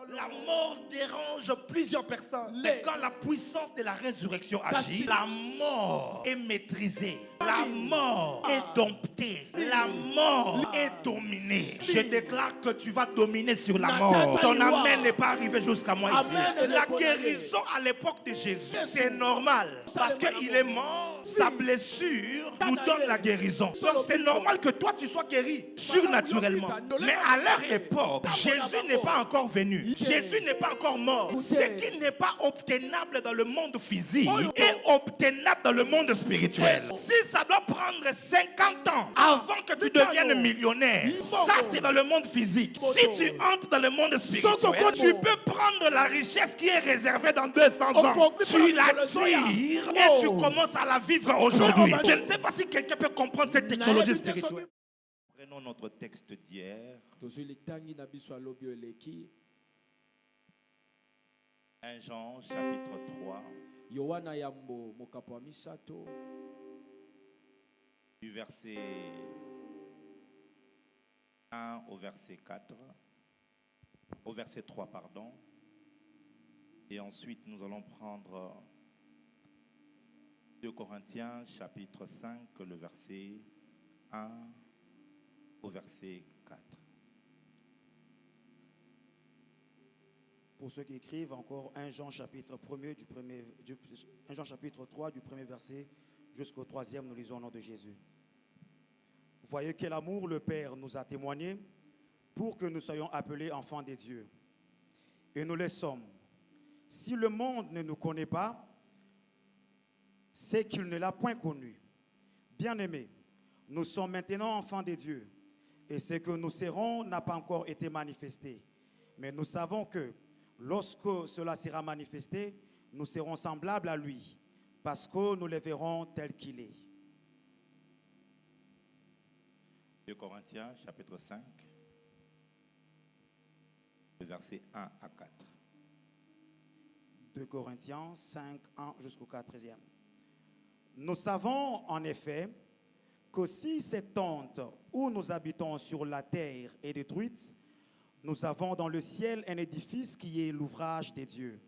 La mort dérange plusieurs personnes. Mais quand la puissance de la résurrection agit, la mort est maîtrisée. La mort est domptée. La mort est dominée. Je déclare que tu vas dominer sur la mort. Ton amen n'est pas arrivé jusqu'à moi ici. La guérison à l'époque de Jésus, c'est normal. Parce qu'il est mort, sa blessure nous donne la guérison. Donc c'est normal que toi tu sois guéri surnaturellement. Mais à leur époque, Jésus n'est pas encore venu. Jésus n'est pas encore mort. Ce qui n'est pas obtenable dans le monde physique est obtenable dans le monde spirituel. Si ça doit prendre 50 ans avant que tu deviennes millionnaire, ça c'est dans le monde physique. Si tu entres dans le monde spirituel, tu peux prendre la richesse qui est réservée dans 200 ans. Tu la tires et tu commences à la vivre aujourd'hui. Je ne sais pas si quelqu'un peut comprendre cette technologie spirituelle. Prenons notre texte d'hier. 1 Jean chapitre 3. Du verset 1 au verset 4. Au verset 3, pardon. Et ensuite, nous allons prendre 2 Corinthiens chapitre 5, le verset 1 au verset 4. Pour ceux qui écrivent encore 1 Jean chapitre 1 Jean chapitre 3 du premier verset jusqu'au 3e, nous lisons au nom de Jésus. Voyez quel amour le Père nous a témoigné pour que nous soyons appelés enfants des dieux. Et nous le sommes. Si le monde ne nous connaît pas, c'est qu'il ne l'a point connu. Bien-aimés, nous sommes maintenant enfants des dieux. Et ce que nous serons n'a pas encore été manifesté. Mais nous savons que lorsque cela sera manifesté, nous serons semblables à lui, parce que nous le verrons tel qu'il est. 2 Corinthiens chapitre 5, versets 1 à 4. 2 Corinthiens 5, 1 jusqu'au 4e. Nous savons en effet que si cette tente où nous habitons sur la terre est détruite, nous avons dans le ciel un édifice qui est l'ouvrage des dieux,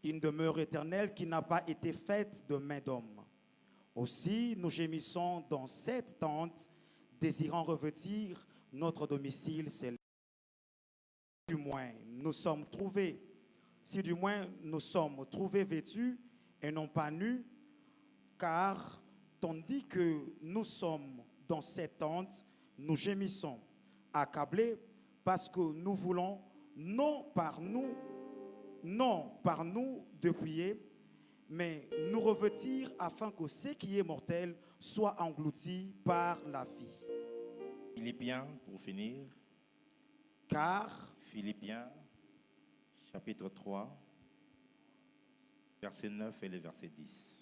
une demeure éternelle qui n'a pas été faite de main d'homme. Aussi, nous gémissons dans cette tente, désirant revêtir notre domicile céleste. Si du moins nous sommes trouvés vêtus et non pas nus, car tandis que nous sommes dans cette tente, nous gémissons, accablés, parce que nous voulons, non par nous de prier, mais nous revêtir afin que ce qui est mortel soit englouti par la vie. Philippiens, pour finir. Car Philippiens, chapitre 3, verset 9 et le verset 10.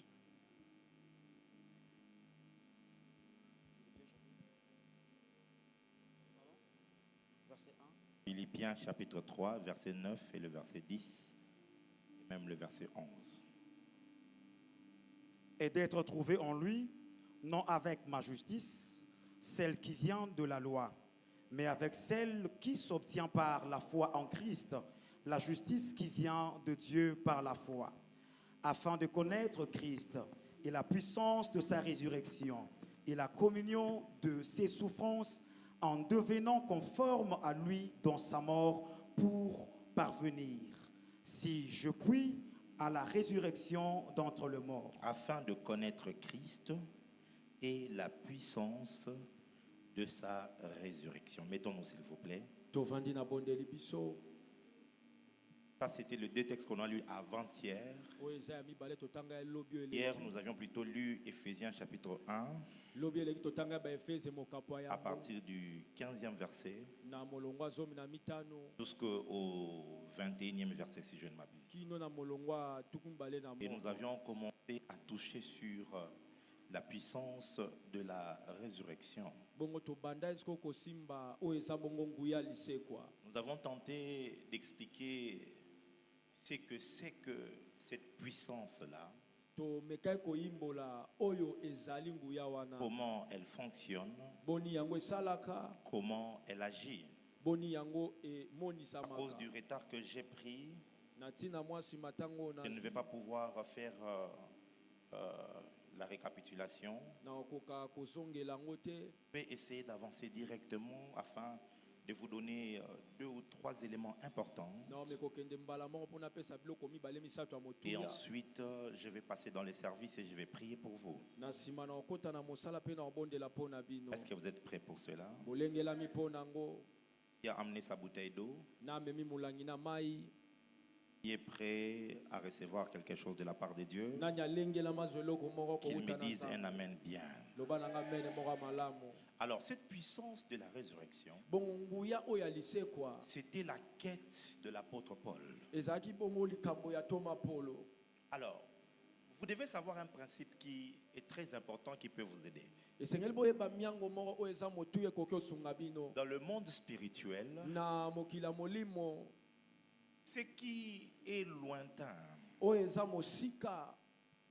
Philippiens chapitre 3, verset 9 et le verset 10, et même le verset 11. Et d'être trouvé en lui, non avec ma justice, celle qui vient de la loi, mais avec celle qui s'obtient par la foi en Christ, la justice qui vient de Dieu par la foi, afin de connaître Christ et la puissance de sa résurrection et la communion de ses souffrances, en devenant conforme à lui dans sa mort pour parvenir, si je puis, à la résurrection d'entre les morts. Afin de connaître Christ et la puissance de sa résurrection. Mettons-nous s'il vous plaît. Ça, c'était le deux textes qu'on a lu avant-hier. Hier, nous avions plutôt lu Éphésiens chapitre 1, à partir du 15e verset jusqu'au 21e verset, si je ne m'abuse. Et nous avions commencé à toucher sur la puissance de la résurrection. Nous avons tenté d'expliquer ce que c'est que cette puissance-là, comment elle fonctionne, comment elle agit. À cause du retard que j'ai pris, je ne vais pas pouvoir faire la récapitulation. Je vais essayer d'avancer directement afin de vous donner 2 ou 3 éléments importants. Et ensuite, je vais passer dans les services et je vais prier pour vous. Est-ce que vous êtes prêts pour cela? Qui a amené sa bouteille d'eau? Qui est prêt à recevoir quelque chose de la part de Dieu? Qu'il me dise un amen bien. Alors, cette puissance de la résurrection, c'était la quête de l'apôtre Paul. Alors, vous devez savoir un principe qui est très important, qui peut vous aider. Dans le monde spirituel, ce qui est lointain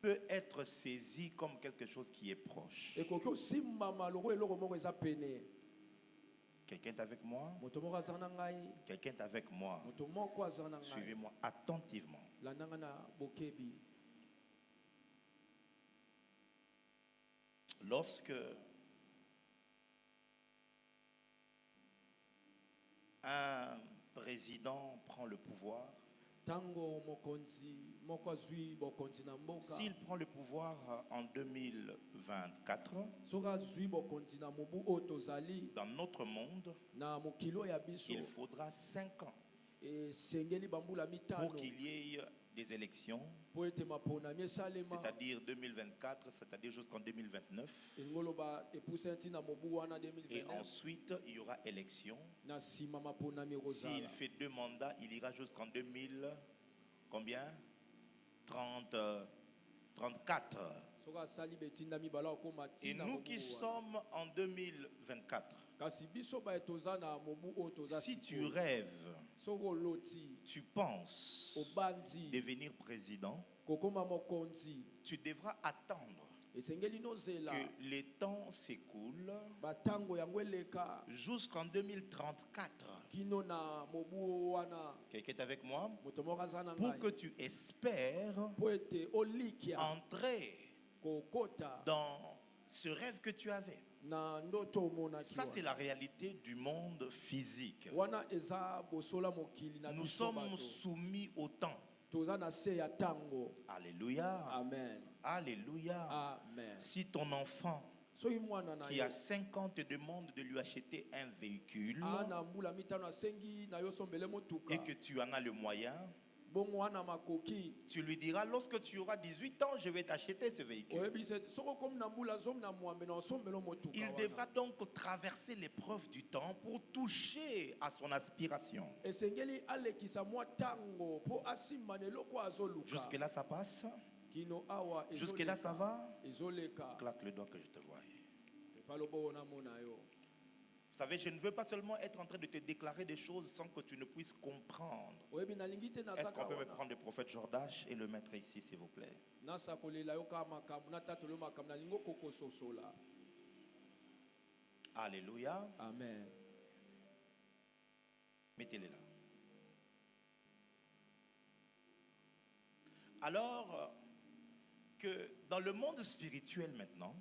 peut être saisi comme quelque chose qui est proche. Quelqu'un est avec moi? Quelqu'un est avec moi? Suivez-moi attentivement. Lorsque un président prend le pouvoir, s'il prend le pouvoir en 2024, dans notre monde, il faudra 5 ans pour qu'il y ait des élections, c'est-à-dire 2024, c'est-à-dire jusqu'en 2029. Et ensuite, il y aura élection. S'il fait 2 mandats, il ira jusqu'en 2000, combien? 34. Et nous qui sommes en 2024, si tu rêves, tu penses devenir président, tu devras attendre que les temps s'écoulent jusqu'en 2034. Quelqu'un est avec moi? Pour que tu espères entrer dans ce rêve que tu avais. Ça, c'est la réalité du monde physique. Nous sommes soumis au temps. Alléluia. Amen. Alléluia. Amen. Si ton enfant qui a 5 ans te demande de lui acheter un véhicule et que tu en as le moyen, tu lui diras, lorsque tu auras 18 ans, je vais t'acheter ce véhicule. Il devra donc traverser l'épreuve du temps pour toucher à son aspiration. Jusque-là, ça passe? Jusque-là, ça va? Claque le doigt que je te voie. Vous savez, je ne veux pas seulement être en train de te déclarer des choses sans que tu ne puisses comprendre. Est-ce qu'on peut me prendre le prophète Jordache et le mettre ici, s'il vous plaît? Alléluia. Amen. Mettez-les là. Alors que dans le monde spirituel maintenant,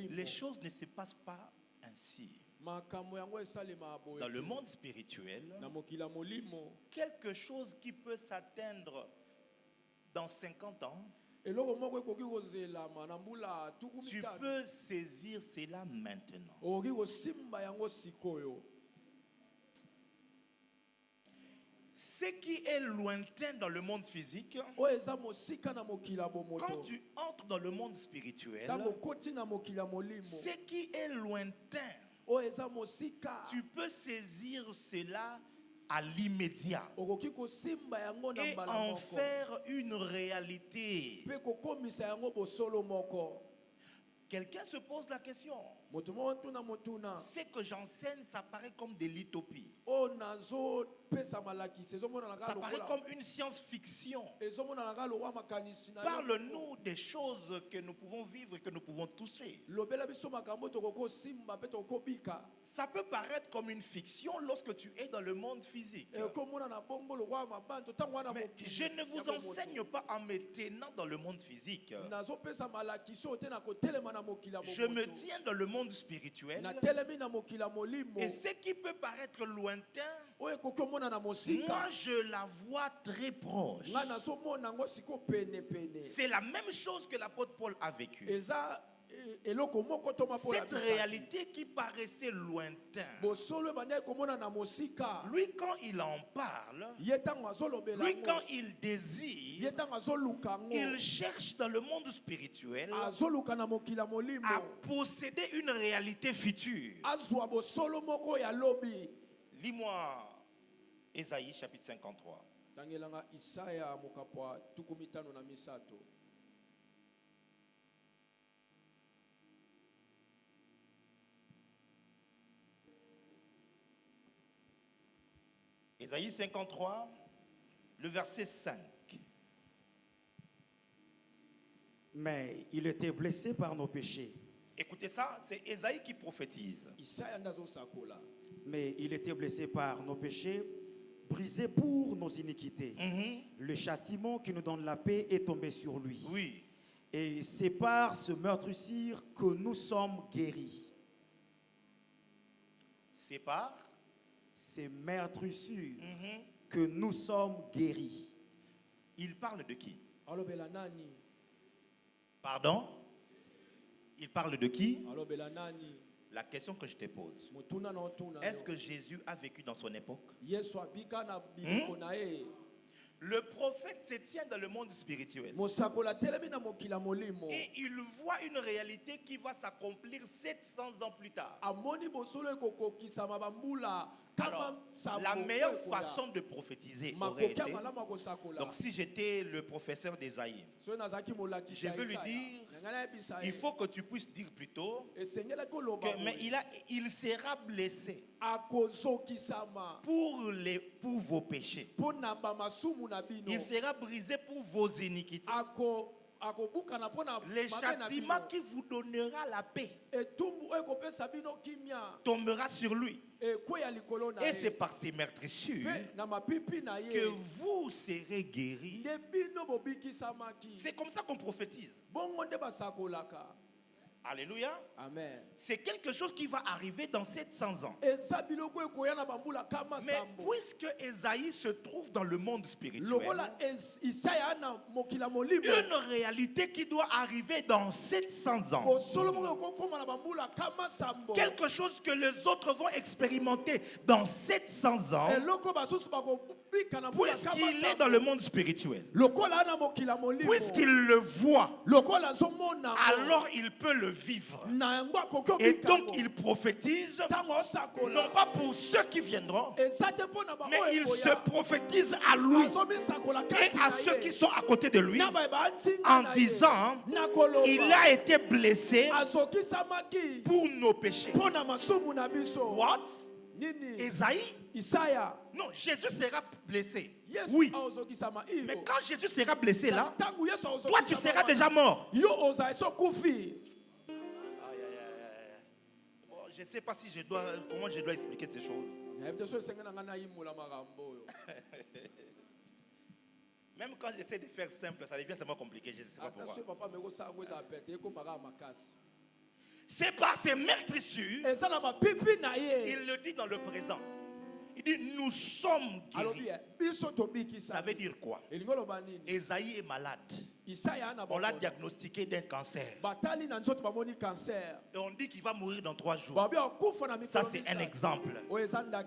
les choses ne se passent pas ainsi. Dans le monde spirituel, quelque chose qui peut s'atteindre dans 50 ans, tu peux saisir cela maintenant. Ce qui est lointain dans le monde physique, quand tu entres dans le monde spirituel, ce qui est lointain, tu peux saisir cela à l'immédiat et en faire une réalité. Quelqu'un se pose la question. Ce que j'enseigne, ça paraît comme de l'utopie. Ça paraît comme une science-fiction. Parle-nous des choses que nous pouvons vivre et que nous pouvons toucher. Ça peut paraître comme une fiction lorsque tu es dans le monde physique. Mais je ne vous enseigne pas en me tenant dans le monde physique. Je me tiens dans le monde spirituel. Et ce qui peut paraître lointain, moi je la vois très proche. C'est la même chose que l'apôtre Paul a vécu. Cette réalité qui paraissait lointaine, lui quand il en parle, lui quand il désire, il cherche dans le monde spirituel à posséder une réalité future. Lis-moi Ésaïe chapitre 53. Ésaïe 53, le verset 5. Mais il était blessé par nos péchés. Écoutez ça, c'est Ésaïe qui prophétise. Mais il était blessé par nos péchés, brisé pour nos iniquités. Le châtiment qui nous donne la paix est tombé sur lui. Oui. Et c'est par ce meurtrissure que nous sommes guéris. C'est par ces meurtrissures que nous sommes guéris. Il parle de qui? Pardon? Il parle de qui? La question que je te pose. Est-ce que Jésus a vécu dans son époque? Le prophète se tient dans le monde spirituel. Et il voit une réalité qui va s'accomplir 700 ans plus tard. Alors, la meilleure façon de prophétiser aurait été, donc si j'étais le professeur d'Ésaïe, je veux lui dire, il faut que tu puisses dire plutôt que, mais il sera blessé pour vos péchés. Il sera brisé pour vos iniquités. Le châtiment qui vous donnera la paix tombera sur lui. Et c'est par ces meurtrissures que vous serez guéris. C'est comme ça qu'on prophétise. Alléluia. Amen. C'est quelque chose qui va arriver dans 700 ans. Mais puisque Ésaïe se trouve dans le monde spirituel, une réalité qui doit arriver dans 700 ans, quelque chose que les autres vont expérimenter dans 700 ans, puisqu'il est dans le monde spirituel, puisqu'il le voit, alors il peut le vivre. Et donc il prophétise non pas pour ceux qui viendront, mais il se prophétise à lui et à ceux qui sont à côté de lui en disant, il a été blessé pour nos péchés. What? Esaïe? Non, Jésus sera blessé. Oui. Mais quand Jésus sera blessé là, toi tu seras déjà mort. Je ne sais pas si comment je dois expliquer ces choses. Même quand j'essaie de faire simple, ça devient tellement compliqué. Je ne sais pas pourquoi. C'est par ces meurtrissures, il le dit dans le présent. Il dit, nous sommes guéris. Ça veut dire quoi? Esaïe est malade. On l'a diagnostiqué d'un cancer. Et on dit qu'il va mourir dans 3 jours. Ça, c'est un exemple.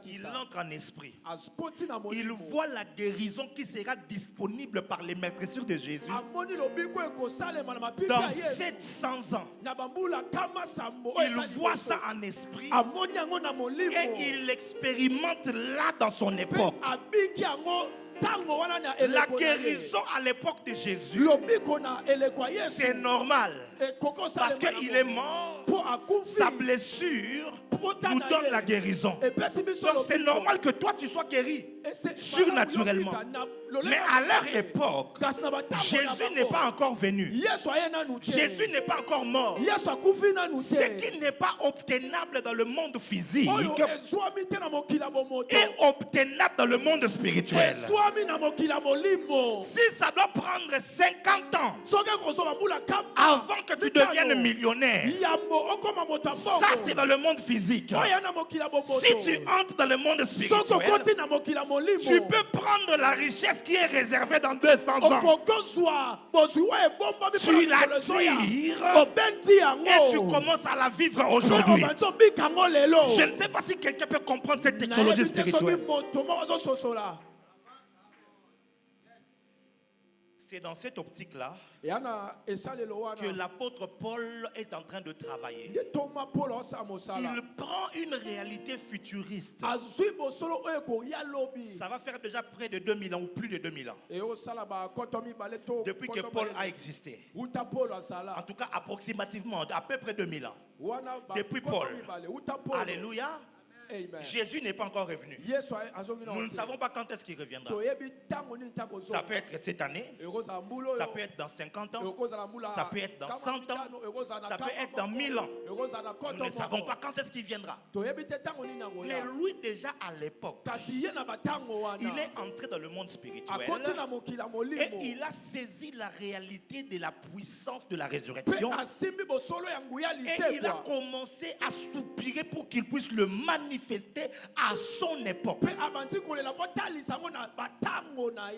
Il entre en esprit. Il voit la guérison qui sera disponible par les meurtrissures de Jésus dans 700 ans. Il voit ça en esprit et il expérimente là dans son époque. La guérison à l'époque de Jésus, c'est normal parce qu'il est mort sa blessure nous donne la guérison. Donc c'est normal que toi tu sois guéri surnaturellement. Mais à leur époque, Jésus n'est pas encore venu. Jésus n'est pas encore mort. Ce qui n'est pas obtenable dans le monde physique est obtenable dans le monde spirituel. Si ça doit prendre 50 ans avant que tu deviennes millionnaire, ça c'est dans le monde physique. Si tu entres dans le monde spirituel, tu peux prendre la richesse qui est réservée dans 200 ans. Tu la tires et tu commences à la vivre aujourd'hui. Je ne sais pas si quelqu'un peut comprendre cette technologie spirituelle. C'est dans cette optique-là que l'apôtre Paul est en train de travailler. Il prend une réalité futuriste. Ça va faire déjà près de 2000 ans ou plus de 2000 ans. Depuis que Paul a existé. En tout cas, approximativement, à peu près 2000 ans. Depuis Paul. Alléluia. Amen. Jésus n'est pas encore revenu. Nous ne savons pas quand est-ce qu'il reviendra. Ça peut être cette année, ça peut être dans 50 ans, ça peut être dans 100 ans, ça peut être dans 1000 ans. Nous ne savons pas quand est-ce qu'il viendra. Mais lui déjà à l'époque, il est entré dans le monde spirituel et il a saisi la réalité de la puissance de la résurrection et il a commencé à soupirer pour qu'il puisse le manifester à son époque.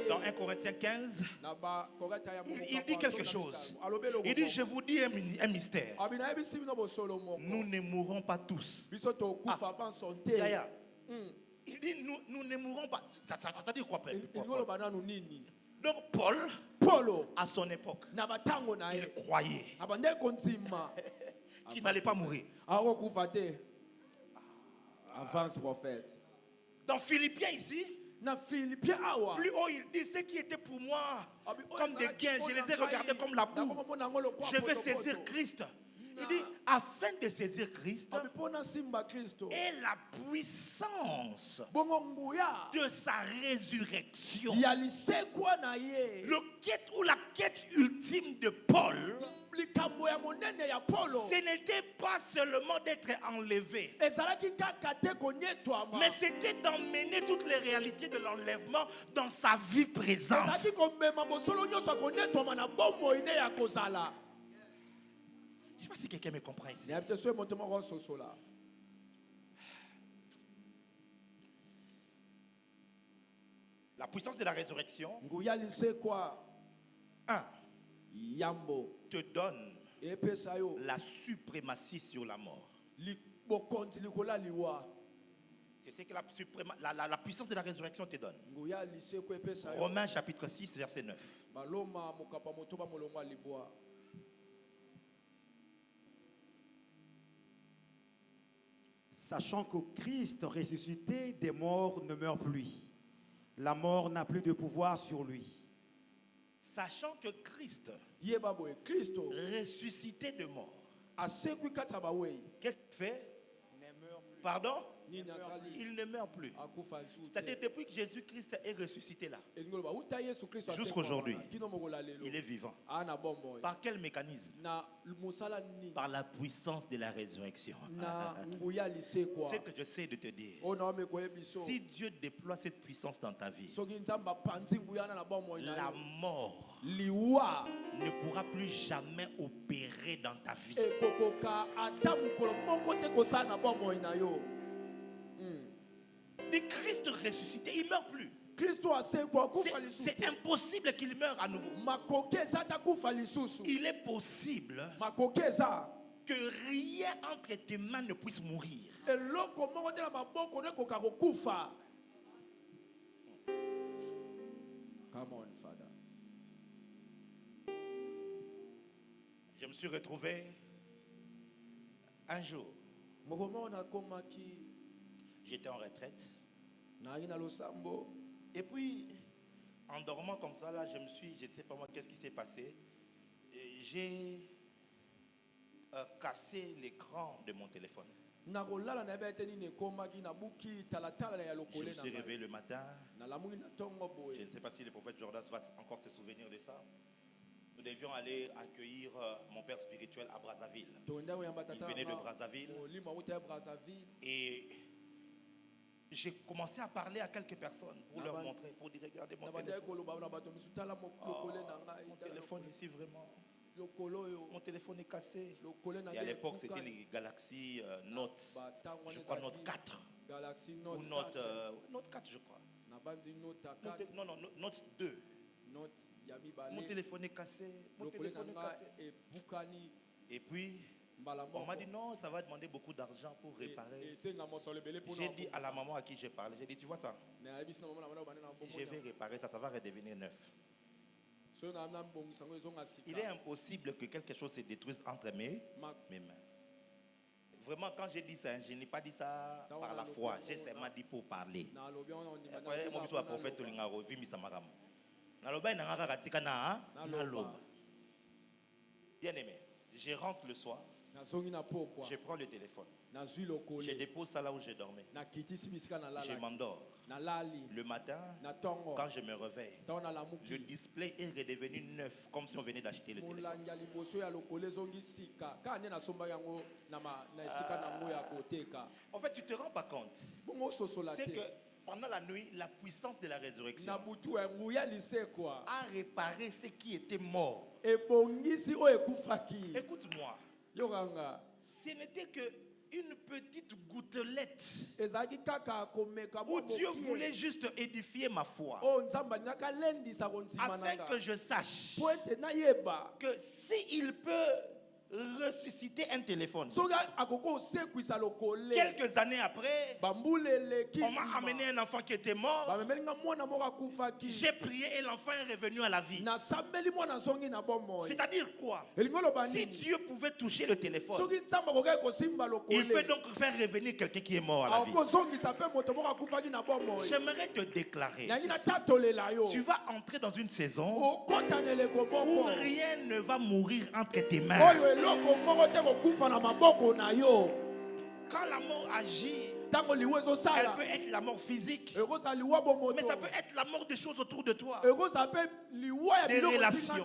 Dans 1 Corinthiens 15, il dit quelque chose. Il dit, je vous dis un mystère. Nous ne mourrons pas tous. Il dit, nous ne mourrons pas. Ça t'a dit quoi, Paul? Donc Paul, à son époque, il croyait qu'il n'allait pas mourir. Avance prophète. Dans Philippiens ici, plus haut il dit ce qui était pour moi comme des gains, je les ai regardés comme la boue. Je vais saisir Christ. Il dit afin de saisir Christ et la puissance de sa résurrection. Le quête ou la quête ultime de Paul, ce n'était pas seulement d'être enlevé, mais c'était d'emmener toutes les réalités de l'enlèvement dans sa vie présente. Je ne sais pas si quelqu'un me comprend ici. La puissance de la résurrection, te donne la suprématie sur la mort. C'est ce que la puissance de la résurrection te donne. Romains chapitre 6, verset 9. Sachant que Christ ressuscité des morts ne meurt plus. La mort n'a plus de pouvoir sur lui. Sachant que Christ ressuscité de mort. Qu'est-ce qu'il fait? Pardon? Il ne meurt plus. C'est-à-dire depuis que Jésus-Christ est ressuscité là, jusqu'à aujourd'hui, il est vivant. Par quel mécanisme? Par la puissance de la résurrection. Ce que je sais de te dire, si Dieu déploie cette puissance dans ta vie, la mort ne pourra plus jamais opérer dans ta vie. Dit Christ ressuscité, il ne meurt plus. C'est impossible qu'il meure à nouveau. Il est possible que rien entre tes mains ne puisse mourir. Come on, Father. Je me suis retrouvé un jour. J'étais en retraite. Et puis, en dormant comme ça, là, je ne sais pas moi qu'est-ce qui s'est passé. J'ai casser l'écran de mon téléphone. Je me suis réveillé le matin. Je ne sais pas si le prophète Jordan va encore se souvenir de ça. Nous devions aller accueillir mon père spirituel à Brazzaville. Il venait de Brazzaville. Et j'ai commencé à parler à quelques personnes pour leur montrer, pour dire regardez mon téléphone. Oh, mon téléphone ici vraiment. Mon téléphone est cassé. Et à l'époque c'était les Galaxy Note. Je crois Note 4. Ou Note 4 je crois. Non, Note 2. Mon téléphone est cassé. Mon téléphone est cassé. Et puis on m'a dit non, ça va demander beaucoup d'argent pour réparer. J'ai dit à la maman à qui j'ai parlé, j'ai dit tu vois ça, je vais réparer ça, ça va redevenir neuf. Il est impossible que quelque chose se détruise entre mes mains. Vraiment, quand j'ai dit ça, je n'ai pas dit ça par la foi, j'ai seulement dit pour parler. Moi, je suis un prophète. Bien aimé, je rentre le soir. Je prends le téléphone. Je dépose ça là où je dormais. Je m'endors. Le matin, quand je me réveille, le display est redevenu neuf, comme si on venait d'acheter le téléphone. En fait, tu ne te rends pas compte. C'est que pendant la nuit, la puissance de la résurrection a réparé ce qui était mort. Écoute-moi. Ce n'était que une petite gouttelette où Dieu voulait juste édifier ma foi afin que je sache que s'il peut ressusciter un téléphone, quelques années après, on m'a amené un enfant qui était mort. J'ai prié et l'enfant est revenu à la vie. C'est-à-dire quoi? Si Dieu pouvait toucher le téléphone, il peut donc faire revenir quelqu'un qui est mort à la vie. J'aimerais te déclarer, tu vas entrer dans une saison où rien ne va mourir entre tes mains. Quand la mort agit, elle peut être la mort physique, mais ça peut être la mort des choses autour de toi, des relations,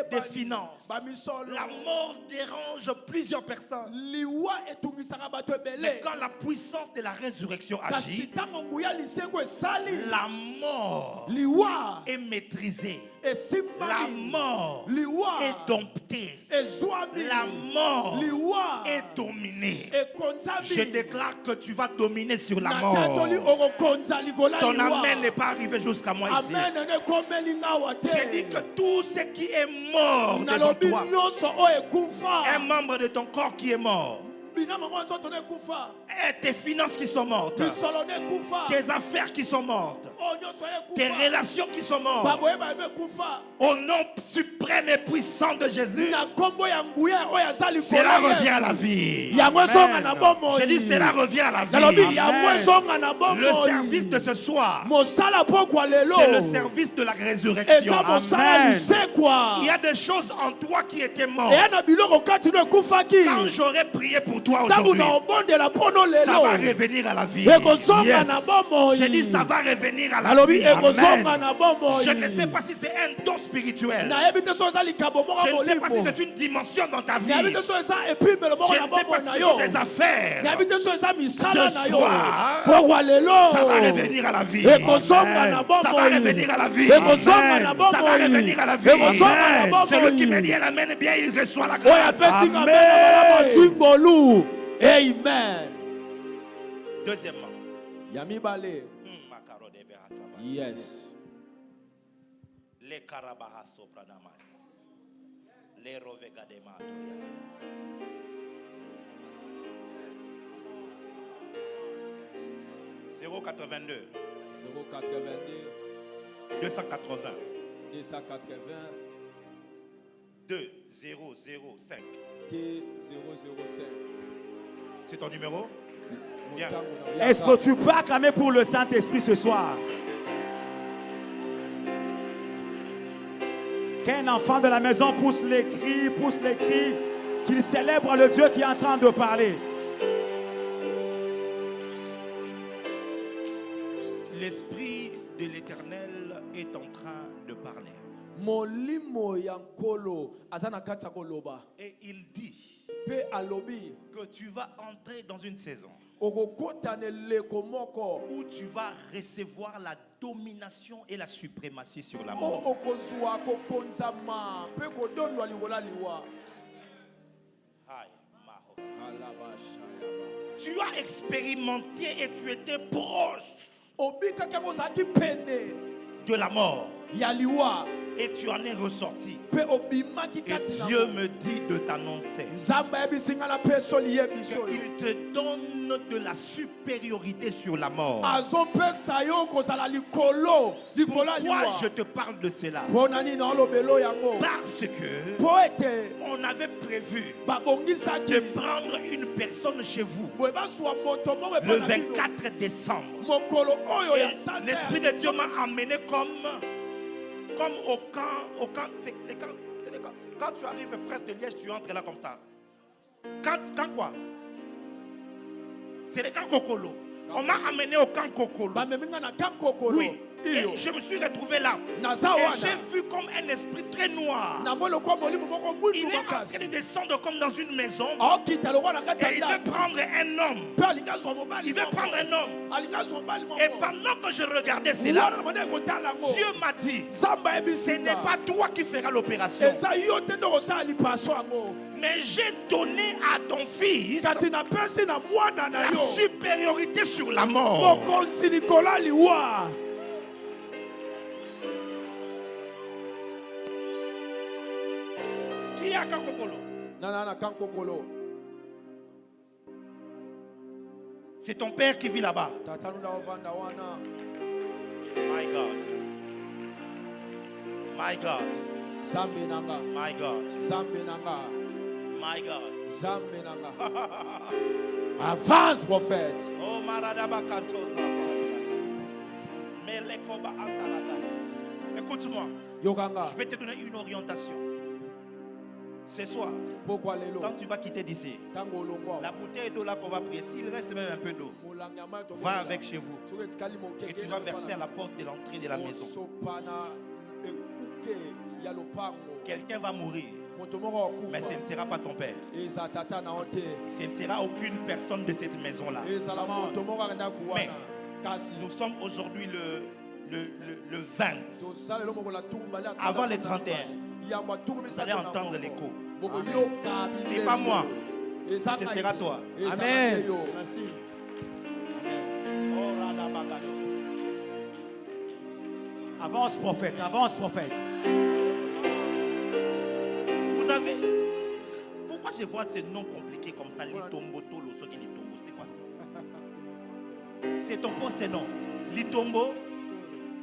des finances. La mort dérange plusieurs personnes, mais quand la puissance de la résurrection agit, la mort est maîtrisée, la mort est domptée, la mort est dominée. Je déclare que tu vas dominer sur la mort. Ton amen n'est pas arrivé jusqu'à moi ici. J'ai dit que tout ce qui est mort devant toi, un membre de ton corps qui est mort, et tes finances qui sont mortes, tes affaires qui sont mortes, tes relations qui sont mortes, au nom suprême et puissant de Jésus, cela revient à la vie. J'ai dit cela revient à la vie. Le service de ce soir, c'est le service de la résurrection. Amen. Il y a des choses en toi qui étaient mortes. Quand j'aurais prié pour toi aujourd'hui, ça va revenir à la vie. Yes. J'ai dit ça va revenir à la vie. Amen. Je ne sais pas si c'est un don spirituel. Je ne sais pas si c'est une dimension dans ta vie. Je ne sais pas si c'est des affaires. Ce soir, ça va revenir à la vie. Ça va revenir à la vie. Ça va revenir à la vie. Celui qui me dit amen, bien il reçoit la grâce. Amen. Deuxièmement, Yes. les Karabaha Sopranamas, les Rovegadema. 082 280 2005. 2005. C'est ton numéro? Bien. Est-ce que tu peux acclamer pour le Saint-Esprit ce soir? Qu'un enfant de la maison pousse les cris, qu'il célèbre le Dieu qui est en train de parler. L'Esprit de l'Éternel est en train de parler. Molimo yankolo azana kata koloba. Et il dit Pe alobi. que tu vas entrer dans une saison Okokotanele komoko. où tu vas recevoir la domination et la suprématie sur la O mort. okozwa kokonzama. Pe kodonwa liwola liwa. Aïe, Mahos. Alabashayaba. Tu as expérimenté et tu étais proche Obi kaka kozaki pene. de la mort Yaliwa. et tu en es ressorti. Pe obimaki Et kati na Dieu mo. me dit de t'annoncer Nzamba yebisinga na pe soli yebiso. qu'il te donne de la supériorité sur la mort. Azopesa yo kozala likolo. Likola Pourquoi liwa. je te parle de cela? Ponani na olobelo yango. Parce que Poete. on avait prévu Babongisaki. de prendre une personne chez vous Bwe baswa moto moko le epona bino. 24 décembre. Mokolo oyo Et ya Sunday. l'Esprit de Dieu m'a amené comme au camp, c'est les camps, quand tu arrives près de Liège, tu entres là comme ça. Quand quoi? C'est les camps Kokolo. On m'a amené au camp Kokolo. Bameminga na camp kokolo. Oui. Et Iyo. je me suis retrouvé là. Naza Et wana. j'ai vu comme un esprit très noir. Na molo kwa molimo moko Il mwindu est en train makasi. de descendre comme dans une maison. Aokita lokwa na kati Et ya il veut ndako. prendre un homme. Pe alinga zwa mobali Il veut moko. prendre un homme. Alinga zwa mobali moko. Et pendant que je regardais cela, Wana na mone kotala ngo. Dieu m'a dit, Samba ce yebisinga. n'est pas toi qui feras l'opération. Eza yo te ndo kosala lipaso yango. Mais j'ai donné à ton fils Kasi napesi na mwana na la yo. supériorité sur la mort. Mokonzi likola liwa. Qui a Kakokolo? Na camp kokolo. C'est ton père qui vit là-bas. Tatanu na ovanda wana. My God. My God. Zambe nanga. My God. Zambe nanga. My God. Zambe nanga. Avance prophète. Oh, Maradaba Kantoza. Melekoba Antarada. Écoute-moi, Yokanga. je vais te donner une orientation. Ce soir, Pourquoi lelo? quand tu vas quitter d'ici, Tango longwa. la bouteille d'eau là qu'on va prier, s'il reste même un peu d'eau, va avec chez vous. Et tu vas verser à la porte de l'entrée de la maison. Quelqu'un va mourir, mais ce ne sera pas ton père. Ce ne sera aucune personne de cette maison-là. Mais nous sommes aujourd'hui le 20. Avant les 31, vous allez entendre l'écho. C'est pas moi, ce sera toi. Amen. Merci. Oh, Radabagado. Avance prophète, avance prophète. Vous avez. Pourquoi je vois ces noms compliqués comme ça? Litombo Tolo, ce qui est Litombo, c'est quoi? C'est ton poste et nom. Litombo,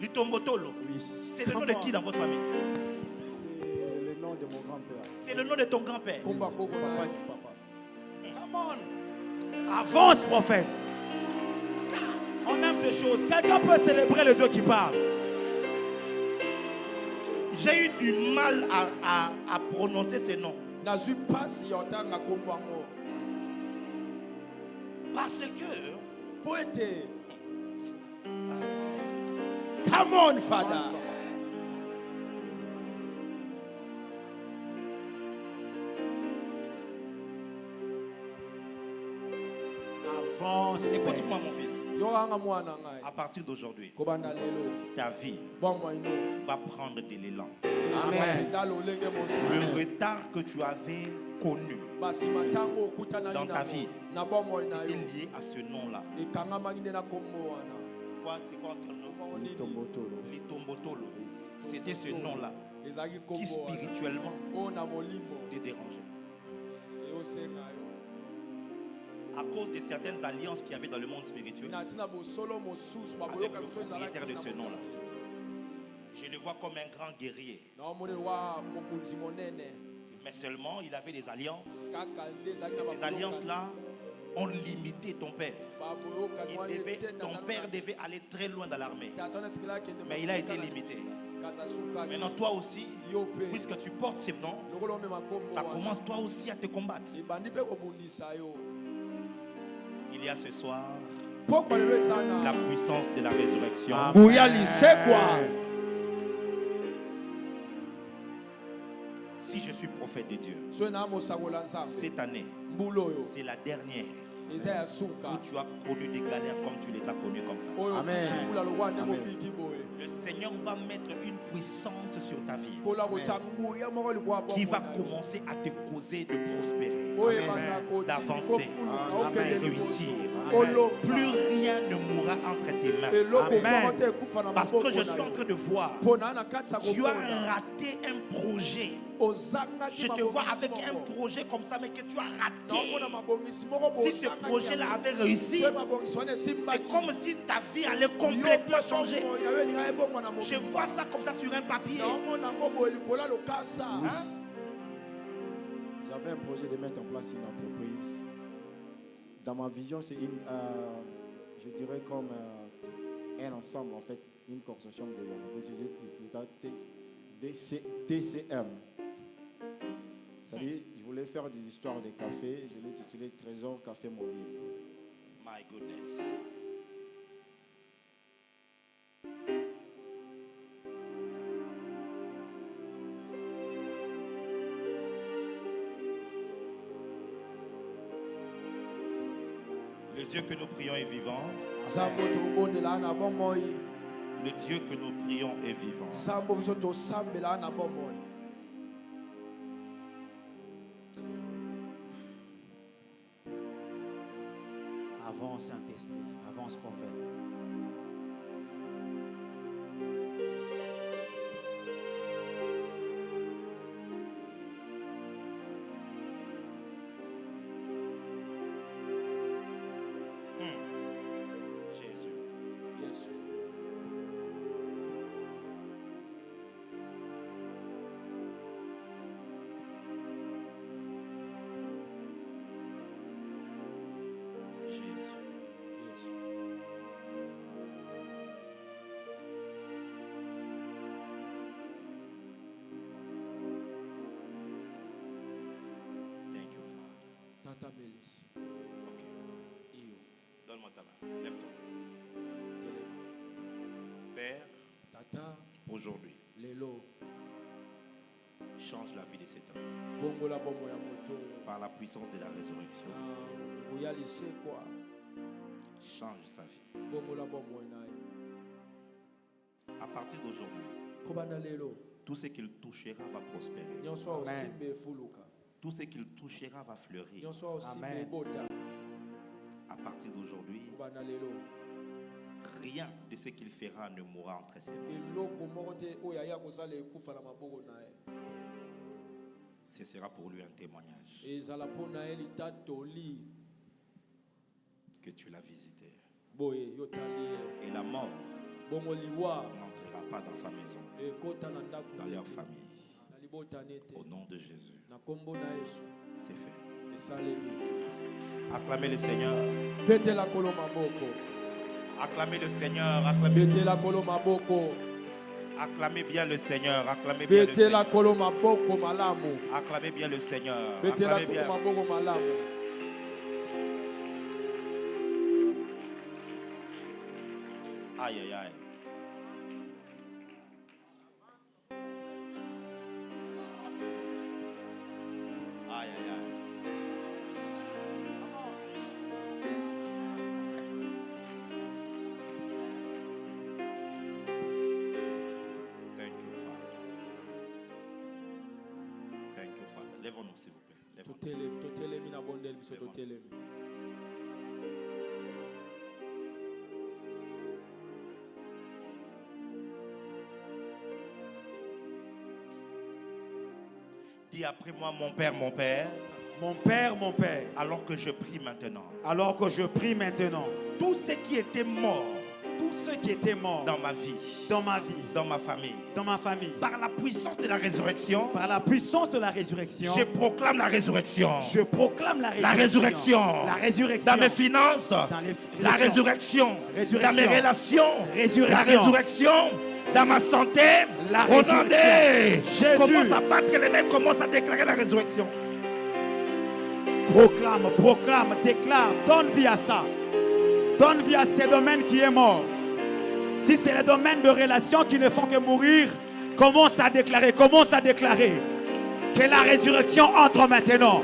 Litombo Tolo. Oui. C'est le nom de qui dans votre famille? C'est le nom de mon grand-père. C'est le nom de ton grand-père. Papa du papa. Come on. Avance prophète. On aime ces choses. Quelqu'un peut célébrer le Dieu qui parle. J'ai eu du mal à prononcer ces noms. Parce Parce que Poete. Come on, Avance, Father. papa. Avance. écoute-moi mon fils. Yokanga mwana ngai. À partir d'aujourd'hui, Kobanda lelo. ta vie Bongo ino. va prendre de l'élan. Amen. Dalo lenge mosusu. Le retard que tu avais connu, Basi matango okutana Dans ta nabo. vie. Na bongo ina c'était yo. lié à ce nom-là. Ikanga mangine na kombo wana. C'est quoi ton nom? Bongo nini? Litombotolo. Litombotolo. C'était ce nom-là Ezaki kombo qui wana. spirituellement O na molimo. te dérangeait. Eosenga yo. À cause de certaines alliances qu'il y avait dans le monde spirituel, Na tina bosolo mosusu avec baboyoka le biso ezalaki propriétaire de na ce mokolo. nom-là. Je le vois comme un grand guerrier. Na omoni wa mokunzi monene. Mais seulement, il avait des alliances. Kaka nde ezalaki na Ces baboyoka. alliances-là ont limité ton père. Baboyoka Il wana devait, etieta ton na père na- devait aller très loin dans l'armée. Tata na sikila kende Mais il a été mosika na- limité. Maintenant, toi aussi, puisque tu portes ces noms, ça commence toi aussi à te combattre. Il y a ce soir la puissance de la résurrection. Si je suis prophète de Dieu, cette année, c'est la dernière où tu as connu des galères comme tu les as connues comme ça. Amen. Le Seigneur va mettre une puissance sur ta vie qui va commencer à te causer de prospérer, d'avancer, de réussir. Plus rien ne mourra entre tes mains. Parce que je suis en train de voir, tu as raté un projet. Je te vois avec un projet comme ça, mais que tu as raté. Si ce projet-là avait réussi, c'est comme si ta vie allait complètement changer. Je vois ça comme ça sur un papier. J'avais un projet de mettre en place une entreprise. Dans ma vision, c'est je dirais comme un ensemble, en fait, une consortium des entreprises. J'ai TCM. C'est-à-dire, je voulais faire des histoires de café. Je l'ai intitulé Trésor Café Mobile. My goodness. Le Dieu que nous prions est vivant. Le Dieu que nous prions est vivant. Avance, Saint-Esprit, avance, prophète. Jésus. Thank you, Father. Ok. Donne-moi ta main. Lève-toi. Père, aujourd'hui, change la vie de cet homme par la puissance de la résurrection. Change sa vie. À partir d'aujourd'hui, tout ce qu'il touchera va prospérer. Tout ce qu'il touchera va fleurir. Amen. À partir d'aujourd'hui, rien de ce qu'il fera ne mourra entre ses mains. Ce sera pour lui un témoignage que tu l'as visité. Et la mort n'entrera pas dans sa maison, dans leur famille. Au nom de Jésus, c'est fait. Acclamez le Seigneur. Acclamez le Seigneur. Acclamez bien le Seigneur. Acclamez bien le Seigneur. Acclamez bien le Seigneur. Acclamez bien. Aïe, aïe, aïe. Aïe, aïe, aïe. Thank you, Father. Thank you, Father. Lèvons-nous, s'il vous plaît. Lèvons-nous. Dis après moi, mon Père, mon Père. Mon Père, mon Père, Alors que je prie maintenant, alors que je prie maintenant, tous ceux qui étaient morts tous ceux qui étaient morts dans ma vie, dans ma vie, dans ma famille, par la puissance de la résurrection, par la puissance de la résurrection, je proclame la résurrection. je proclame la La résurrection. La résurrection. Dans mes finances, Dans les la résurrection. Résurrection. Dans mes relations, Résurrection. la résurrection. dans ma santé, La au nom résurrection. de Jésus. commence à battre les mains, commence à déclarer la résurrection. Proclame, proclame, déclare, donne vie à ça. Donne vie à ces domaines qui est mort. Si c'est les domaines de relations qui ne font que mourir, commence à déclarer que la résurrection entre maintenant.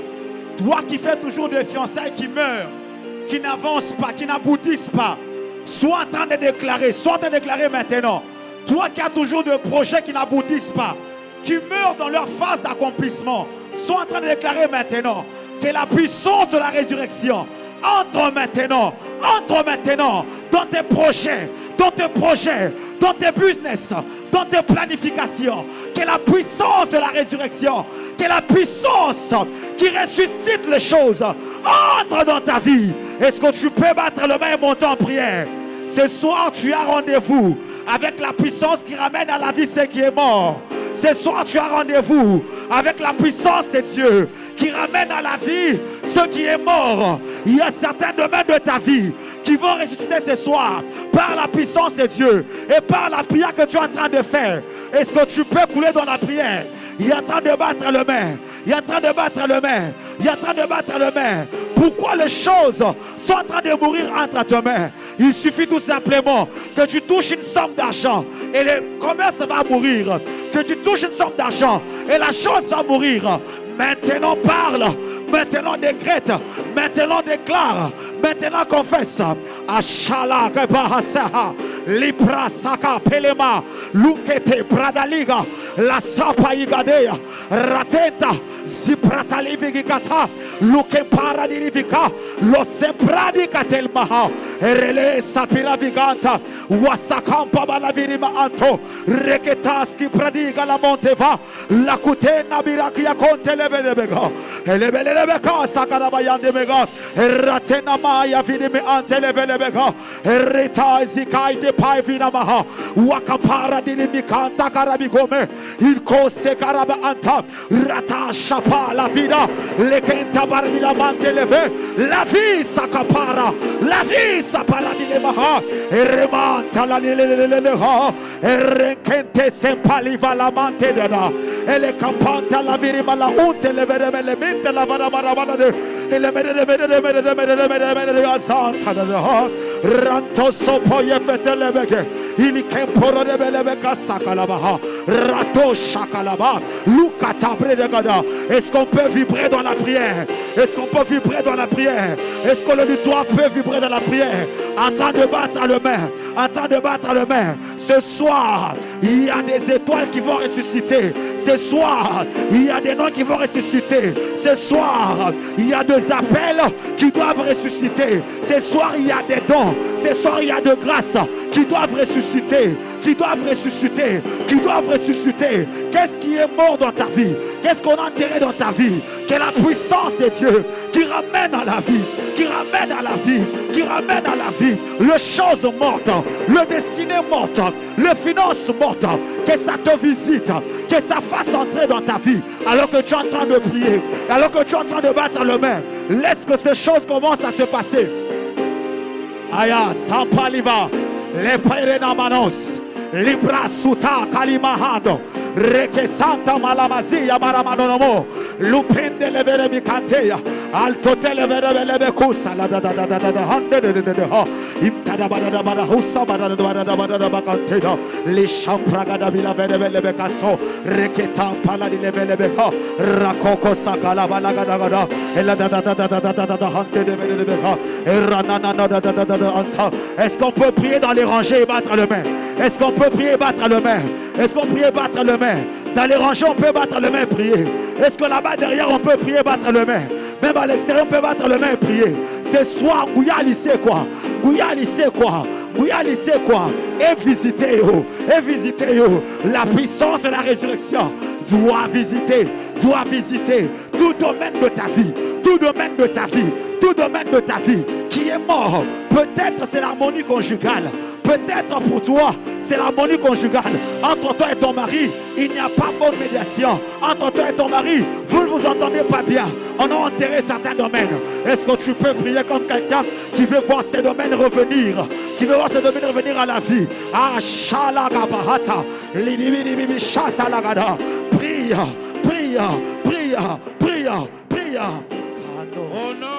Toi qui fais toujours des fiançailles qui meurent, qui n'avancent pas, qui n'aboutissent pas, sois en train de déclarer maintenant. Toi qui as toujours des projets qui n'aboutissent pas, qui meurent dans leur phase d'accomplissement, sois en train de déclarer maintenant que la puissance de la résurrection entre maintenant dans tes projets, dans tes business, dans tes planifications. Que la puissance de la résurrection, que la puissance qui ressuscite les choses entre dans ta vie. Est-ce que tu peux battre le main et monter en prière? Ce soir, tu as rendez-vous avec la puissance qui ramène à la vie ce qui est mort. Ce soir, tu as rendez-vous avec la puissance de Dieu qui ramène à la vie ce qui est mort. Il y a certains domaines de ta vie qui vont ressusciter ce soir par la puissance de Dieu et par la prière que tu es en train de faire. Est-ce que tu peux couler dans la prière? Il est en train de battre le main. Il est en train de battre le main. Il est en train de battre le main. Pourquoi les choses sont en train de mourir entre tes mains? Il suffit tout simplement que tu touches une somme d'argent et le commerce va mourir. Que tu touches une somme d'argent et la chose va mourir. Maintenant parle, maintenant décrète, maintenant déclare, maintenant confesse. Ashala Gebahasaha, Libra Saka Pelema, Lukete Bradaliga, La Sapa Igadea, Ratenta, Zipratalivikata, Luke Paradivika, Lo Sempradica Telmaha, Rele Sapira Viganta, Wasakampa Balavirima Anto, Reketaski Pradiga La Monteva, La Kutena Birakia Conte Lebelebega, Elebelebeka Sakarabayande Mega, Ratena Maya Vidime Ante Lebelebega, Reta Zikai de Paivina Maha, Wakapara Dilimikanta Karabigome, Il Kose Karaba Anta, Rata Shapa la vida, Lekenta Barila Manteleve, la vie Sakapara, la vie Sapala Dilemaha, Remanta la Leleha, Erekente Sempaliva la Mantedada, Ele Campanta la Virima la Unte le Veremente la Varabarabana, Ele Mede Santa, Ranto Sopoye Fetelebeke, Il Kemporo de Belebeka Sakalabaha, Rato Shakalaba, Lukata Predegada. Est-ce qu'on peut vibrer dans la prière? Est-ce qu'on peut vibrer dans la prière? Est-ce que le victoire peut vibrer dans la prière? En train de battre le main, en train de battre le main. Ce soir, il y a des étoiles qui vont ressusciter. Ce soir, il y a des noms qui vont ressusciter. Ce soir, il y a des appels qui doivent ressusciter. Ce soir, il y a des dons. Ce soir, il y a de grâces qui doivent ressusciter. Qui doivent ressusciter. Qui doivent ressusciter. Qu'est-ce qui est mort dans ta vie? Qu'est-ce qu'on a enterré dans ta vie? Que la puissance de Dieu qui ramène à la vie, qui ramène à la vie, qui ramène à la vie les choses mortes, le destiné morte, le finance morte, que ça te visite, que ça fasse entrer dans ta vie alors que tu es en train de prier, alors que tu es en train de battre le main. Laisse que ces choses commencent à se passer. Aya, Sampaliva, les Perenamanos, Libra Suta Kalimahando. Reke Santa Malamazia Maramanomo, Lupinde Leveremi Cantea, Alto Televerebe Cusa, la da Imtada Bada Husa, Bada Canteda, Lishampraga da Villa Verebecaso, Reke Tampala di Levelebeka, Rakoko Sakala Balagadagada, Ella da Hante de Verebeca, Eranana Anta. Est-ce qu'on peut prier dans les rangées et battre le main? Est-ce qu'on peut prier et battre le main? Est-ce qu'on peut battre le main? Dans les rangées, on peut battre le main et prier. Est-ce que là-bas derrière, on peut prier, battre le main? Même à l'extérieur, on peut battre le main et prier. Ce soir, Gouyali sait quoi? Gouyali sait quoi? Gouyali sait quoi? Et visiter, la puissance de la résurrection doit visiter tout domaine de ta vie, tout domaine de ta vie, tout domaine de ta vie qui est mort. Peut-être c'est l'harmonie conjugale. Peut-être pour toi, c'est l'harmonie conjugale. Entre toi et ton mari, il n'y a pas bonne médiation. Entre toi et ton mari, vous ne vous entendez pas bien. On a enterré certains domaines. Est-ce que tu peux prier comme quelqu'un qui veut voir ces domaines revenir, qui veut voir ces domaines revenir à la vie? Ah, shalagabahata, lidibidibibi shatalagada. Prie, prie, prie, prie, prie. Au nom